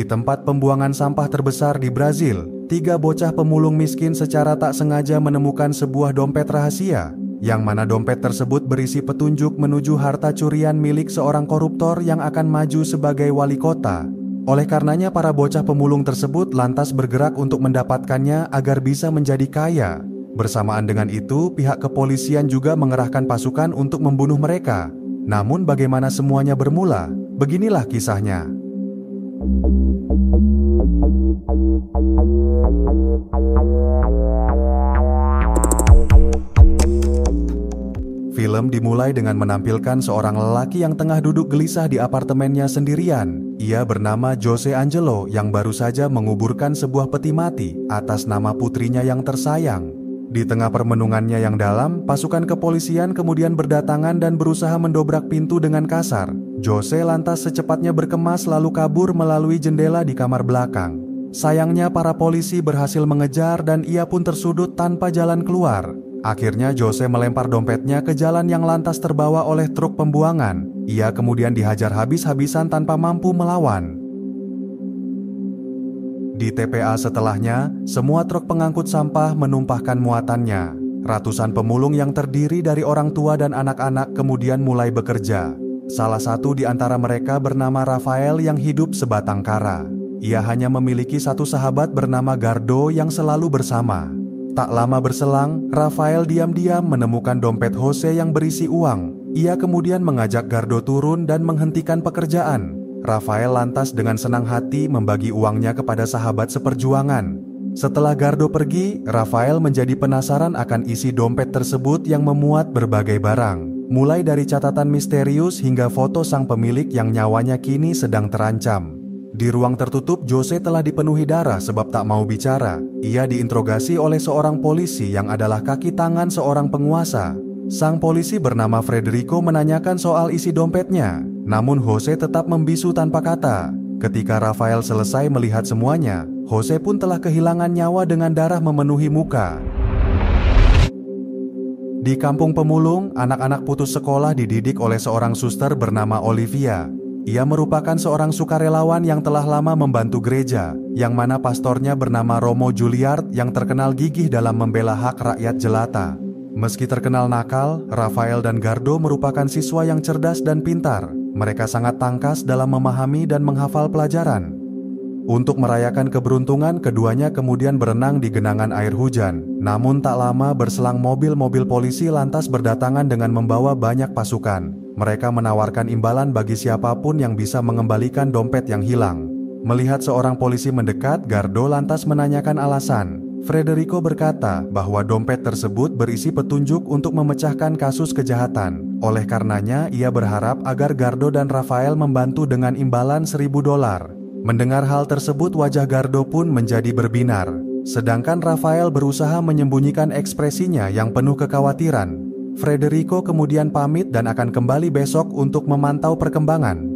tempat pembuangan sampah terbesar di Brazil, 3 bocah pemulung miskin secara tak sengaja menemukan sebuah dompet rahasia, yang mana dompet tersebut berisi petunjuk menuju harta curian milik seorang koruptor yang akan maju sebagai wali kota. Oleh karenanya para bocah pemulung tersebut lantas bergerak untuk mendapatkannya agar bisa menjadi kaya. Bersamaan dengan itu, pihak kepolisian juga mengerahkan pasukan untuk membunuh mereka. Namun bagaimana semuanya bermula? Beginilah kisahnya. Film dimulai dengan menampilkan seorang lelaki yang tengah duduk gelisah di apartemennya sendirian. Ia bernama Jose Angelo yang baru saja menguburkan sebuah peti mati atas nama putrinya yang tersayang. Di tengah permenungannya yang dalam, pasukan kepolisian kemudian berdatangan dan berusaha mendobrak pintu dengan kasar. Jose lantas secepatnya berkemas lalu kabur melalui jendela di kamar belakang. Sayangnya para polisi berhasil mengejar dan ia pun tersudut tanpa jalan keluar. Akhirnya Jose melempar dompetnya ke jalan yang lantas terbawa oleh truk pembuangan. Ia kemudian dihajar habis-habisan tanpa mampu melawan. Di TPA setelahnya, semua truk pengangkut sampah menumpahkan muatannya. Ratusan pemulung yang terdiri dari orang tua dan anak-anak kemudian mulai bekerja. Salah satu di antara mereka bernama Rafael yang hidup sebatang kara. Ia hanya memiliki satu sahabat bernama Gardo yang selalu bersama. Tak lama berselang, Rafael diam-diam menemukan dompet Jose yang berisi uang. Ia kemudian mengajak Gardo turun dan menghentikan pekerjaan. Rafael lantas dengan senang hati membagi uangnya kepada sahabat seperjuangan. Setelah Gardo pergi, Rafael menjadi penasaran akan isi dompet tersebut yang memuat berbagai barang, mulai dari catatan misterius hingga foto sang pemilik yang nyawanya kini sedang terancam. Di ruang tertutup, Jose telah dipenuhi darah sebab tak mau bicara. Ia diinterogasi oleh seorang polisi yang adalah kaki tangan seorang penguasa. Sang polisi bernama Frederico menanyakan soal isi dompetnya, namun Jose tetap membisu tanpa kata. Ketika Rafael selesai melihat semuanya, Jose pun telah kehilangan nyawa dengan darah memenuhi muka. Di kampung pemulung, anak-anak putus sekolah dididik oleh seorang suster bernama Olivia. Ia merupakan seorang sukarelawan yang telah lama membantu gereja, yang mana pastornya bernama Romo Juliard yang terkenal gigih dalam membela hak rakyat jelata. Meski terkenal nakal, Rafael dan Gardo merupakan siswa yang cerdas dan pintar. Mereka sangat tangkas dalam memahami dan menghafal pelajaran. Untuk merayakan keberuntungan, keduanya kemudian berenang di genangan air hujan. Namun tak lama berselang mobil-mobil polisi lantas berdatangan dengan membawa banyak pasukan. Mereka menawarkan imbalan bagi siapapun yang bisa mengembalikan dompet yang hilang. Melihat seorang polisi mendekat, Gardo lantas menanyakan alasan. Frederico berkata bahwa dompet tersebut berisi petunjuk untuk memecahkan kasus kejahatan. Oleh karenanya, ia berharap agar Gardo dan Rafael membantu dengan imbalan $1.000. Mendengar hal tersebut, wajah Gardo pun menjadi berbinar. Sedangkan Rafael berusaha menyembunyikan ekspresinya yang penuh kekhawatiran. Frederico kemudian pamit dan akan kembali besok untuk memantau perkembangan.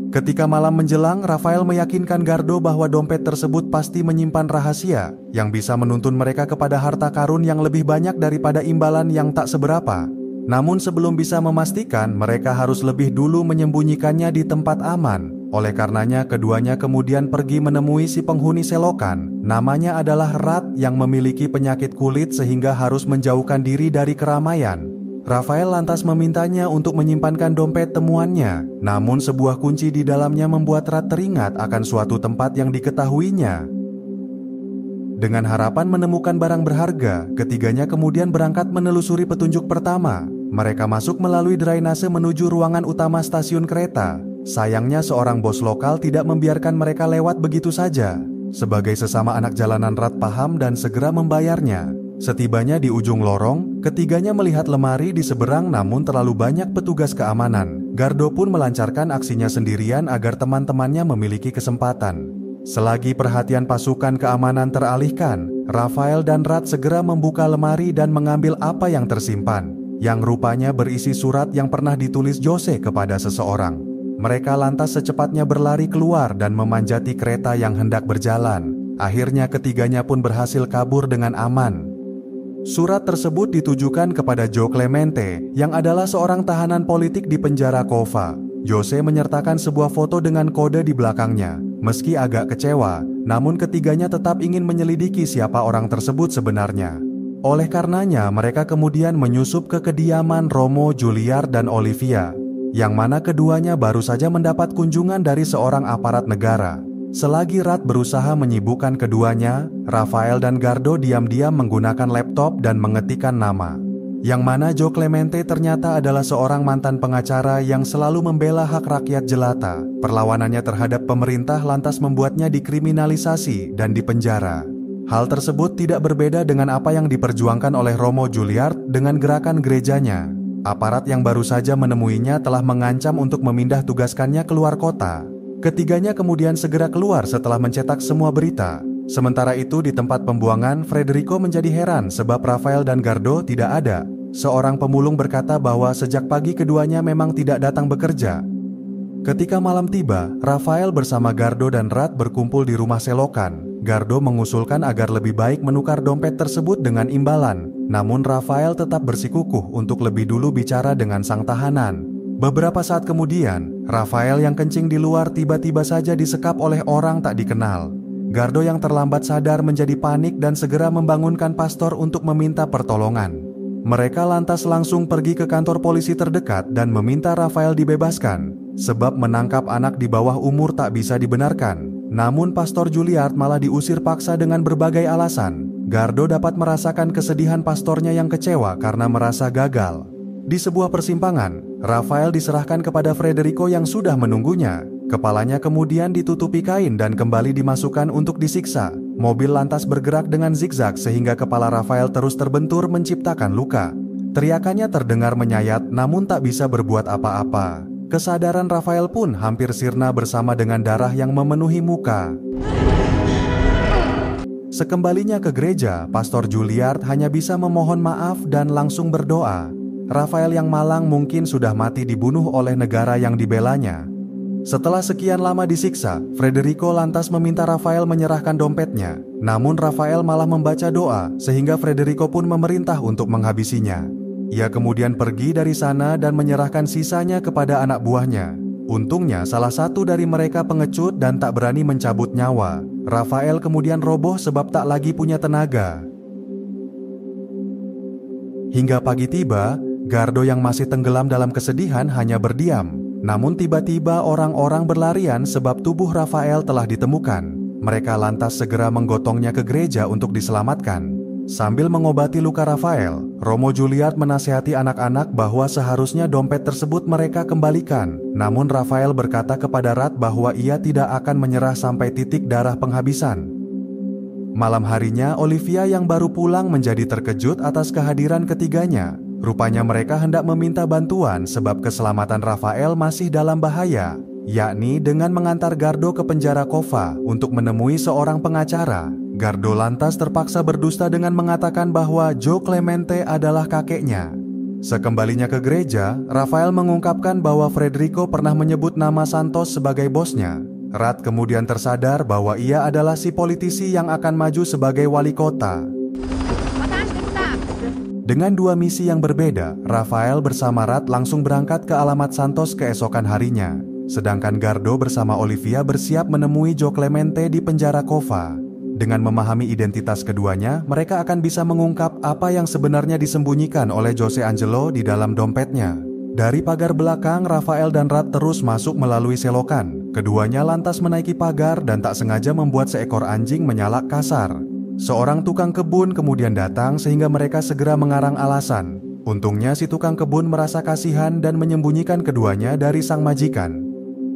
Ketika malam menjelang, Rafael meyakinkan Gardo bahwa dompet tersebut pasti menyimpan rahasia yang bisa menuntun mereka kepada harta karun yang lebih banyak daripada imbalan yang tak seberapa. Namun sebelum bisa memastikan, mereka harus lebih dulu menyembunyikannya di tempat aman. Oleh karenanya, keduanya kemudian pergi menemui si penghuni selokan. Namanya adalah Rat yang memiliki penyakit kulit sehingga harus menjauhkan diri dari keramaian. Rafael lantas memintanya untuk menyimpankan dompet temuannya. Namun sebuah kunci di dalamnya membuat Rat teringat akan suatu tempat yang diketahuinya. Dengan harapan menemukan barang berharga, ketiganya kemudian berangkat menelusuri petunjuk pertama. Mereka masuk melalui drainase menuju ruangan utama stasiun kereta. Sayangnya seorang bos lokal tidak membiarkan mereka lewat begitu saja. Sebagai sesama anak jalanan, Rat paham dan segera membayarnya. Setibanya di ujung lorong, ketiganya melihat lemari di seberang namun terlalu banyak petugas keamanan. Gardo pun melancarkan aksinya sendirian agar teman-temannya memiliki kesempatan. Selagi perhatian pasukan keamanan teralihkan, Rafael dan Rat segera membuka lemari dan mengambil apa yang tersimpan, yang rupanya berisi surat yang pernah ditulis Jose kepada seseorang. Mereka lantas secepatnya berlari keluar dan memanjati kereta yang hendak berjalan. Akhirnya ketiganya pun berhasil kabur dengan aman. Surat tersebut ditujukan kepada Joe Clemente, yang adalah seorang tahanan politik di penjara Cova. Jose menyertakan sebuah foto dengan kode di belakangnya. Meski agak kecewa, namun ketiganya tetap ingin menyelidiki siapa orang tersebut sebenarnya. Oleh karenanya, mereka kemudian menyusup ke kediaman Romo, Juilliard, dan Olivia, yang mana keduanya baru saja mendapat kunjungan dari seorang aparat negara. Selagi Rat berusaha menyibukkan keduanya, Rafael dan Gardo diam-diam menggunakan laptop dan mengetikkan nama. Yang mana Joe Clemente ternyata adalah seorang mantan pengacara yang selalu membela hak rakyat jelata. Perlawanannya terhadap pemerintah lantas membuatnya dikriminalisasi dan dipenjara. Hal tersebut tidak berbeda dengan apa yang diperjuangkan oleh Romo Juilliard dengan gerakan gerejanya. Aparat yang baru saja menemuinya telah mengancam untuk memindah tugaskannya keluar kota. Ketiganya kemudian segera keluar setelah mencetak semua berita. Sementara itu di tempat pembuangan, Federico menjadi heran sebab Rafael dan Gardo tidak ada. Seorang pemulung berkata bahwa sejak pagi keduanya memang tidak datang bekerja. Ketika malam tiba, Rafael bersama Gardo dan Rat berkumpul di rumah selokan. Gardo mengusulkan agar lebih baik menukar dompet tersebut dengan imbalan. Namun Rafael tetap bersikukuh untuk lebih dulu bicara dengan sang tahanan. Beberapa saat kemudian, Rafael yang kencing di luar tiba-tiba saja disekap oleh orang tak dikenal. Gardo yang terlambat sadar menjadi panik dan segera membangunkan pastor untuk meminta pertolongan. Mereka lantas langsung pergi ke kantor polisi terdekat dan meminta Rafael dibebaskan, sebab menangkap anak di bawah umur tak bisa dibenarkan. Namun Pastor Juilliard malah diusir paksa dengan berbagai alasan. Gardo dapat merasakan kesedihan pastornya yang kecewa karena merasa gagal. Di sebuah persimpangan, Rafael diserahkan kepada Federico yang sudah menunggunya. Kepalanya kemudian ditutupi kain dan kembali dimasukkan untuk disiksa. Mobil lantas bergerak dengan zigzag sehingga kepala Rafael terus terbentur menciptakan luka. Teriakannya terdengar menyayat namun tak bisa berbuat apa-apa. Kesadaran Rafael pun hampir sirna bersama dengan darah yang memenuhi muka. Sekembalinya ke gereja, Pastor Juilliard hanya bisa memohon maaf dan langsung berdoa. Rafael yang malang mungkin sudah mati dibunuh oleh negara yang dibelanya. Setelah sekian lama disiksa, Federico lantas meminta Rafael menyerahkan dompetnya. Namun Rafael malah membaca doa sehingga Federico pun memerintah untuk menghabisinya. Ia kemudian pergi dari sana dan menyerahkan sisanya kepada anak buahnya. Untungnya salah satu dari mereka pengecut dan tak berani mencabut nyawa. Rafael kemudian roboh sebab tak lagi punya tenaga. Hingga pagi tiba, Gardo yang masih tenggelam dalam kesedihan hanya berdiam. Namun tiba-tiba orang-orang berlarian sebab tubuh Rafael telah ditemukan. Mereka lantas segera menggotongnya ke gereja untuk diselamatkan. Sambil mengobati luka Rafael, Romo Juilliard menasihati anak-anak bahwa seharusnya dompet tersebut mereka kembalikan. Namun Rafael berkata kepada Rat bahwa ia tidak akan menyerah sampai titik darah penghabisan. Malam harinya, Olivia yang baru pulang menjadi terkejut atas kehadiran ketiganya. Rupanya mereka hendak meminta bantuan sebab keselamatan Rafael masih dalam bahaya, yakni dengan mengantar Gardo ke penjara Cova untuk menemui seorang pengacara. Gardo lantas terpaksa berdusta dengan mengatakan bahwa Joe Clemente adalah kakeknya. Sekembalinya ke gereja, Rafael mengungkapkan bahwa Federico pernah menyebut nama Santos sebagai bosnya. Rat kemudian tersadar bahwa ia adalah si politisi yang akan maju sebagai wali kota. Dengan dua misi yang berbeda, Rafael bersama Rat langsung berangkat ke alamat Santos keesokan harinya. Sedangkan Gardo bersama Olivia bersiap menemui Joe Clemente di penjara Cova. Dengan memahami identitas keduanya, mereka akan bisa mengungkap apa yang sebenarnya disembunyikan oleh Jose Angelo di dalam dompetnya. Dari pagar belakang, Rafael dan Rat terus masuk melalui selokan. Keduanya lantas menaiki pagar dan tak sengaja membuat seekor anjing menyalak kasar. Seorang tukang kebun kemudian datang sehingga mereka segera mengarang alasan. Untungnya si tukang kebun merasa kasihan dan menyembunyikan keduanya dari sang majikan.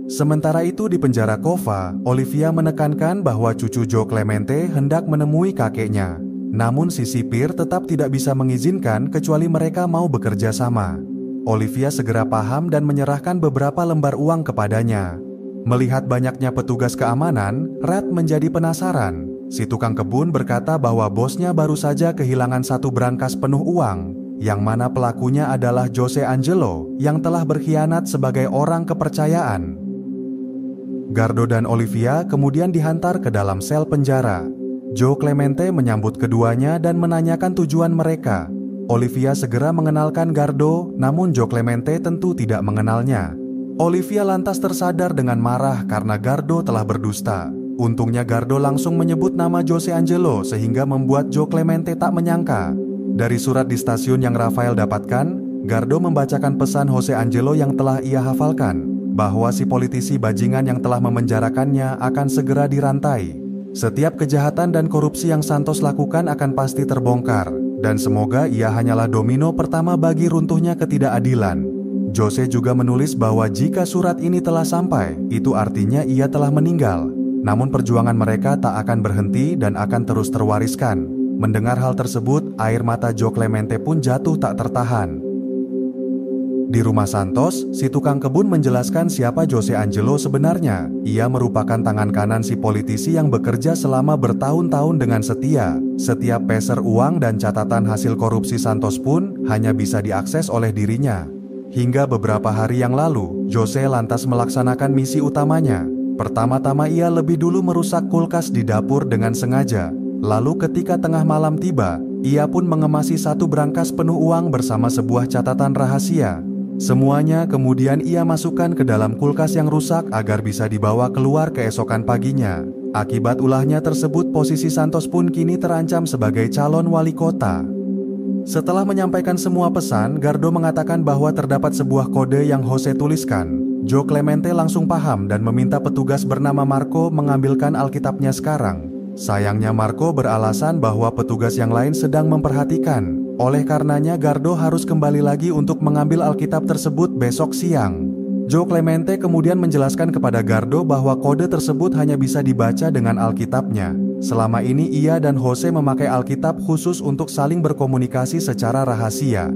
Sementara itu di penjara Cova, Olivia menekankan bahwa cucu Joe Clemente hendak menemui kakeknya. Namun si sipir tetap tidak bisa mengizinkan kecuali mereka mau bekerja sama. Olivia segera paham dan menyerahkan beberapa lembar uang kepadanya. Melihat banyaknya petugas keamanan, Rat menjadi penasaran. Si tukang kebun berkata bahwa bosnya baru saja kehilangan satu brankas penuh uang, yang mana pelakunya adalah Jose Angelo yang telah berkhianat sebagai orang kepercayaan. Gardo dan Olivia kemudian dihantar ke dalam sel penjara. Joe Clemente menyambut keduanya dan menanyakan tujuan mereka. Olivia segera mengenalkan Gardo, namun Joe Clemente tentu tidak mengenalnya. Olivia lantas tersadar dengan marah karena Gardo telah berdusta. Untungnya Gardo langsung menyebut nama Jose Angelo sehingga membuat Joe Clemente tak menyangka. Dari surat di stasiun yang Rafael dapatkan, Gardo membacakan pesan Jose Angelo yang telah ia hafalkan, bahwa si politisi bajingan yang telah memenjarakannya akan segera dirantai. Setiap kejahatan dan korupsi yang Santos lakukan akan pasti terbongkar, dan semoga ia hanyalah domino pertama bagi runtuhnya ketidakadilan. Jose juga menulis bahwa jika surat ini telah sampai, itu artinya ia telah meninggal. Namun perjuangan mereka tak akan berhenti dan akan terus terwariskan. Mendengar hal tersebut, air mata Joe Clemente pun jatuh tak tertahan. Di rumah Santos, si tukang kebun menjelaskan siapa Jose Angelo sebenarnya. Ia merupakan tangan kanan si politisi yang bekerja selama bertahun-tahun dengan setia. Setiap peser uang dan catatan hasil korupsi Santos pun hanya bisa diakses oleh dirinya. Hingga beberapa hari yang lalu, Jose lantas melaksanakan misi utamanya. Pertama-tama ia lebih dulu merusak kulkas di dapur dengan sengaja. Lalu ketika tengah malam tiba, ia pun mengemasi satu brankas penuh uang bersama sebuah catatan rahasia. Semuanya kemudian ia masukkan ke dalam kulkas yang rusak agar bisa dibawa keluar keesokan paginya. Akibat ulahnya tersebut, posisi Santos pun kini terancam sebagai calon wali kota. Setelah menyampaikan semua pesan, Gardo mengatakan bahwa terdapat sebuah kode yang Jose tuliskan. Joe Clemente langsung paham dan meminta petugas bernama Marco mengambilkan Alkitabnya sekarang. Sayangnya Marco beralasan bahwa petugas yang lain sedang memperhatikan. Oleh karenanya Gardo harus kembali lagi untuk mengambil Alkitab tersebut besok siang. Joe Clemente kemudian menjelaskan kepada Gardo bahwa kode tersebut hanya bisa dibaca dengan Alkitabnya. Selama ini ia dan Jose memakai Alkitab khusus untuk saling berkomunikasi secara rahasia.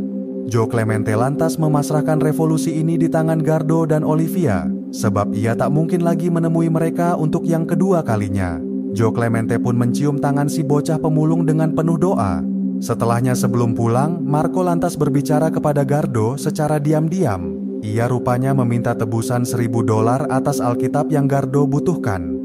Joe Clemente lantas memasrahkan revolusi ini di tangan Gardo dan Olivia, sebab ia tak mungkin lagi menemui mereka untuk yang kedua kalinya. Joe Clemente pun mencium tangan si bocah pemulung dengan penuh doa. Setelahnya sebelum pulang, Marco lantas berbicara kepada Gardo secara diam-diam. Ia rupanya meminta tebusan $1.000 atas Alkitab yang Gardo butuhkan.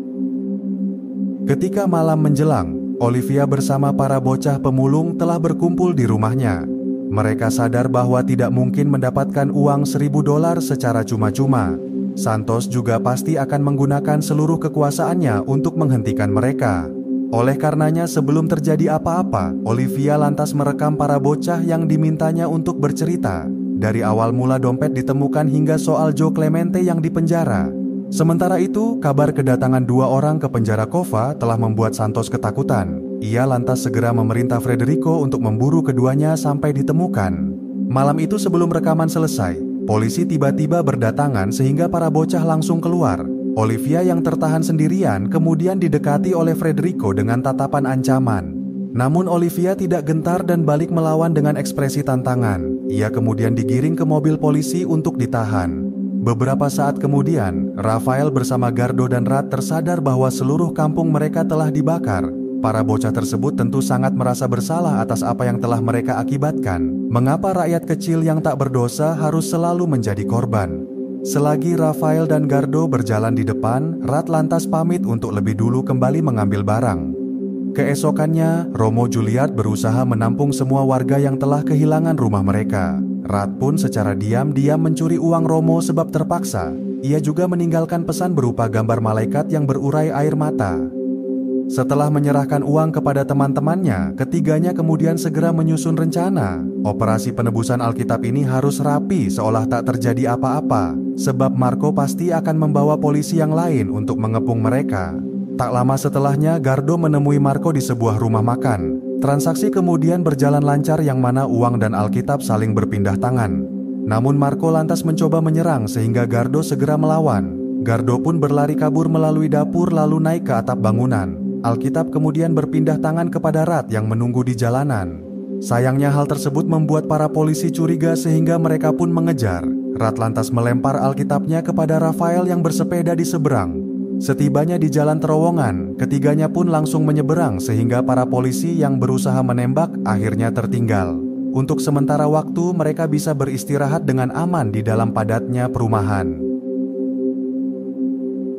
Ketika malam menjelang, Olivia bersama para bocah pemulung telah berkumpul di rumahnya. Mereka sadar bahwa tidak mungkin mendapatkan uang $1.000 secara cuma-cuma. Santos juga pasti akan menggunakan seluruh kekuasaannya untuk menghentikan mereka. Oleh karenanya sebelum terjadi apa-apa, Olivia lantas merekam para bocah yang dimintanya untuk bercerita. Dari awal mula dompet ditemukan hingga soal Joe Clemente yang dipenjara. Sementara itu, kabar kedatangan 2 orang ke penjara Cova telah membuat Santos ketakutan. Ia lantas segera memerintah Federico untuk memburu keduanya sampai ditemukan. Malam itu sebelum rekaman selesai, polisi tiba-tiba berdatangan sehingga para bocah langsung keluar. Olivia yang tertahan sendirian kemudian didekati oleh Federico dengan tatapan ancaman. Namun Olivia tidak gentar dan balik melawan dengan ekspresi tantangan. Ia kemudian digiring ke mobil polisi untuk ditahan. Beberapa saat kemudian, Rafael bersama Gardo dan Rat tersadar bahwa seluruh kampung mereka telah dibakar. Para bocah tersebut tentu sangat merasa bersalah atas apa yang telah mereka akibatkan. Mengapa rakyat kecil yang tak berdosa harus selalu menjadi korban? Selagi Rafael dan Gardo berjalan di depan, Rat lantas pamit untuk lebih dulu kembali mengambil barang. Keesokannya, Romo Juliet berusaha menampung semua warga yang telah kehilangan rumah mereka. Rat pun secara diam-diam mencuri uang Romo sebab terpaksa. Ia juga meninggalkan pesan berupa gambar malaikat yang berurai air mata. Setelah menyerahkan uang kepada teman-temannya, ketiganya kemudian segera menyusun rencana. Operasi penebusan Alkitab ini harus rapi seolah tak terjadi apa-apa, sebab Marco pasti akan membawa polisi yang lain untuk mengepung mereka. Tak lama setelahnya, Gardo menemui Marco di sebuah rumah makan. Transaksi kemudian berjalan lancar yang mana uang dan Alkitab saling berpindah tangan. Namun Marco lantas mencoba menyerang sehingga Gardo segera melawan. Gardo pun berlari kabur melalui dapur lalu naik ke atap bangunan. Alkitab kemudian berpindah tangan kepada Rat yang menunggu di jalanan. Sayangnya hal tersebut membuat para polisi curiga sehingga mereka pun mengejar. Rat lantas melempar Alkitabnya kepada Rafael yang bersepeda di seberang. Setibanya di jalan terowongan, ketiganya pun langsung menyeberang sehingga para polisi yang berusaha menembak akhirnya tertinggal. Untuk sementara waktu mereka bisa beristirahat dengan aman di dalam padatnya perumahan.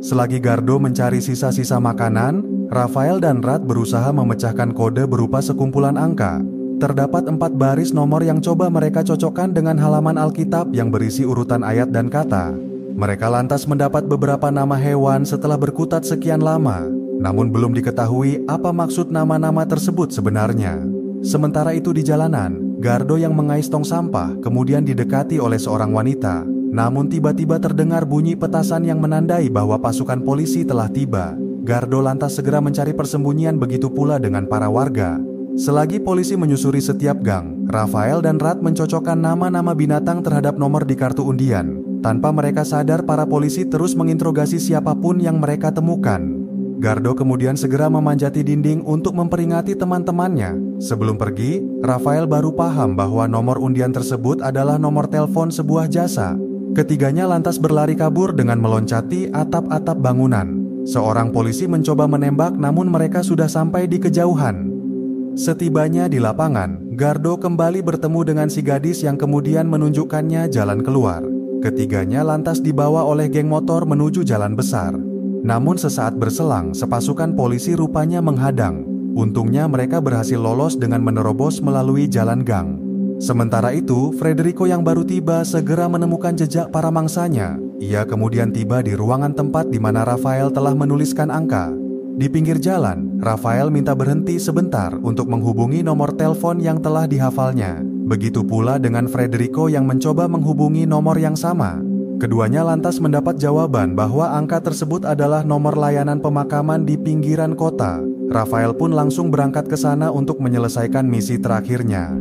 Selagi Gardo mencari sisa-sisa makanan, Rafael dan Rat berusaha memecahkan kode berupa sekumpulan angka. Terdapat 4 baris nomor yang coba mereka cocokkan dengan halaman Alkitab yang berisi urutan ayat dan kata. Mereka lantas mendapat beberapa nama hewan setelah berkutat sekian lama, namun belum diketahui apa maksud nama-nama tersebut sebenarnya. Sementara itu di jalanan, Gardo yang mengais tong sampah kemudian didekati oleh seorang wanita. Namun tiba-tiba terdengar bunyi petasan yang menandai bahwa pasukan polisi telah tiba. Gardo lantas segera mencari persembunyian, begitu pula dengan para warga. Selagi polisi menyusuri setiap gang, Rafael dan Rat mencocokkan nama-nama binatang terhadap nomor di kartu undian. Tanpa mereka sadar, para polisi terus menginterogasi siapapun yang mereka temukan. Gardo kemudian segera memanjati dinding untuk memperingati teman-temannya. Sebelum pergi, Rafael baru paham bahwa nomor undian tersebut adalah nomor telepon sebuah jasa. Ketiganya lantas berlari kabur dengan meloncati atap-atap bangunan. Seorang polisi mencoba menembak, namun mereka sudah sampai di kejauhan. Setibanya di lapangan, Gardo kembali bertemu dengan si gadis yang kemudian menunjukkannya jalan keluar. Ketiganya lantas dibawa oleh geng motor menuju jalan besar. Namun sesaat berselang, sepasukan polisi rupanya menghadang. Untungnya mereka berhasil lolos dengan menerobos melalui jalan gang. Sementara itu, Federico yang baru tiba segera menemukan jejak para mangsanya. Ia kemudian tiba di ruangan tempat di mana Rafael telah menuliskan angka. Di pinggir jalan, Rafael minta berhenti sebentar untuk menghubungi nomor telepon yang telah dihafalnya. Begitu pula dengan Federico yang mencoba menghubungi nomor yang sama. Keduanya lantas mendapat jawaban bahwa angka tersebut adalah nomor layanan pemakaman di pinggiran kota. Rafael pun langsung berangkat ke sana untuk menyelesaikan misi terakhirnya.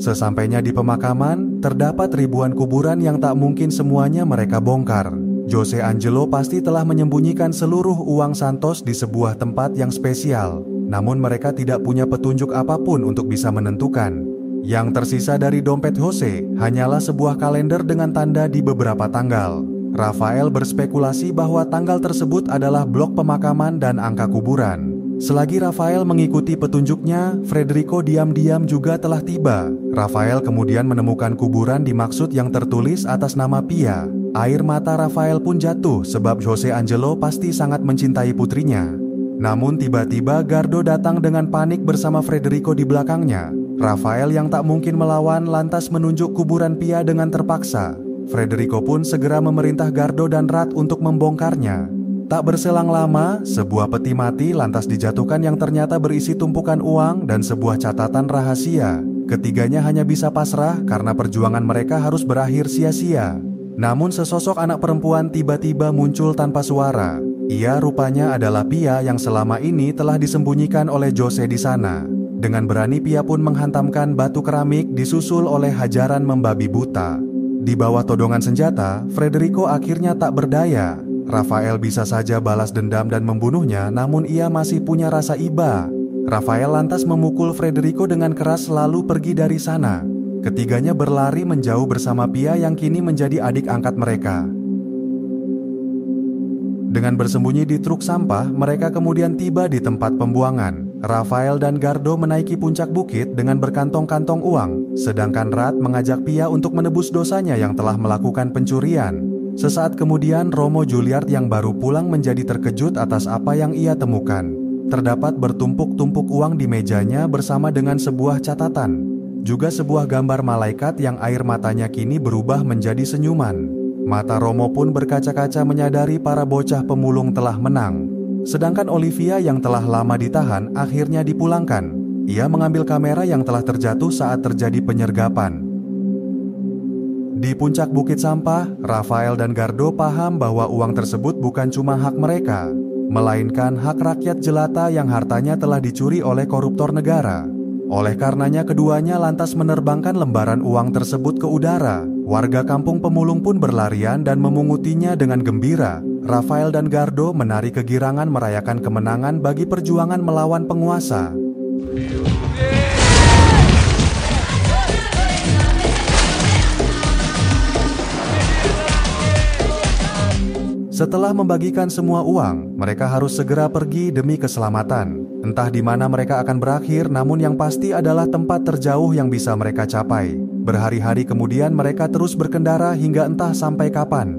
Sesampainya di pemakaman, terdapat ribuan kuburan yang tak mungkin semuanya mereka bongkar. Jose Angelo pasti telah menyembunyikan seluruh uang Santos di sebuah tempat yang spesial. Namun mereka tidak punya petunjuk apapun untuk bisa menentukan. Yang tersisa dari dompet Jose hanyalah sebuah kalender dengan tanda di beberapa tanggal. Rafael berspekulasi bahwa tanggal tersebut adalah blok pemakaman dan angka kuburan. Selagi Rafael mengikuti petunjuknya, Federico diam-diam juga telah tiba. Rafael kemudian menemukan kuburan dimaksud yang tertulis atas nama Pia. Air mata Rafael pun jatuh sebab Jose Angelo pasti sangat mencintai putrinya. Namun tiba-tiba Gardo datang dengan panik bersama Federico di belakangnya. Rafael yang tak mungkin melawan lantas menunjuk kuburan Pia dengan terpaksa. Federico pun segera memerintah Gardo dan Rat untuk membongkarnya. Tak berselang lama, sebuah peti mati lantas dijatuhkan yang ternyata berisi tumpukan uang dan sebuah catatan rahasia. Ketiganya hanya bisa pasrah karena perjuangan mereka harus berakhir sia-sia. Namun sesosok anak perempuan tiba-tiba muncul tanpa suara. Ia rupanya adalah Pia yang selama ini telah disembunyikan oleh Jose di sana. Dengan berani Pia pun menghantamkan batu keramik disusul oleh hajaran membabi buta. Di bawah todongan senjata, Federico akhirnya tak berdaya. Rafael bisa saja balas dendam dan membunuhnya, namun ia masih punya rasa iba. Rafael lantas memukul Federico dengan keras lalu pergi dari sana. Ketiganya berlari menjauh bersama Pia yang kini menjadi adik angkat mereka. Dengan bersembunyi di truk sampah, mereka kemudian tiba di tempat pembuangan. Rafael dan Gardo menaiki puncak bukit dengan berkantong-kantong uang, sedangkan Rat mengajak Pia untuk menebus dosanya yang telah melakukan pencurian. Sesaat kemudian, Romo Juliard yang baru pulang menjadi terkejut atas apa yang ia temukan. Terdapat bertumpuk-tumpuk uang di mejanya bersama dengan sebuah catatan. Juga sebuah gambar malaikat yang air matanya kini berubah menjadi senyuman. Mata Romo pun berkaca-kaca menyadari para bocah pemulung telah menang. Sedangkan Olivia yang telah lama ditahan akhirnya dipulangkan. Ia mengambil kamera yang telah terjatuh saat terjadi penyergapan. Di puncak bukit sampah, Rafael dan Gardo paham bahwa uang tersebut bukan cuma hak mereka, melainkan hak rakyat jelata yang hartanya telah dicuri oleh koruptor negara. Oleh karenanya keduanya lantas menerbangkan lembaran uang tersebut ke udara. Warga kampung pemulung pun berlarian dan memungutinya dengan gembira. Rafael dan Gardo menari kegirangan merayakan kemenangan bagi perjuangan melawan penguasa. Setelah membagikan semua uang, mereka harus segera pergi demi keselamatan. Entah di mana mereka akan berakhir, namun yang pasti adalah tempat terjauh yang bisa mereka capai. Berhari-hari kemudian mereka terus berkendara hingga entah sampai kapan.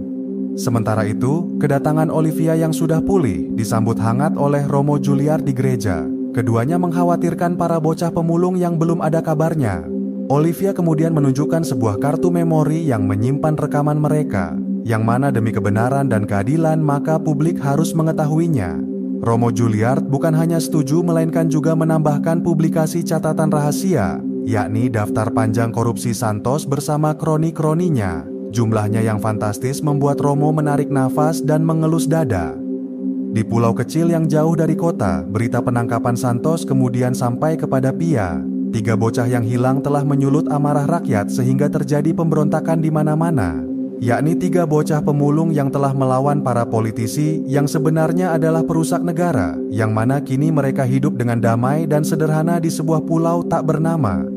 Sementara itu, kedatangan Olivia yang sudah pulih disambut hangat oleh Romo Juliard di gereja. Keduanya mengkhawatirkan para bocah pemulung yang belum ada kabarnya. Olivia kemudian menunjukkan sebuah kartu memori yang menyimpan rekaman mereka, yang mana demi kebenaran dan keadilan maka publik harus mengetahuinya. Romo Juliard bukan hanya setuju melainkan juga menambahkan publikasi catatan rahasia, yakni daftar panjang korupsi Santos bersama kroni-kroninya. Jumlahnya yang fantastis membuat Romo menarik nafas dan mengelus dada. Di pulau kecil yang jauh dari kota, berita penangkapan Santos kemudian sampai kepada Pia. 3 bocah yang hilang telah menyulut amarah rakyat sehingga terjadi pemberontakan di mana-mana, yakni 3 bocah pemulung yang telah melawan para politisi yang sebenarnya adalah perusak negara, yang mana kini mereka hidup dengan damai dan sederhana di sebuah pulau tak bernama.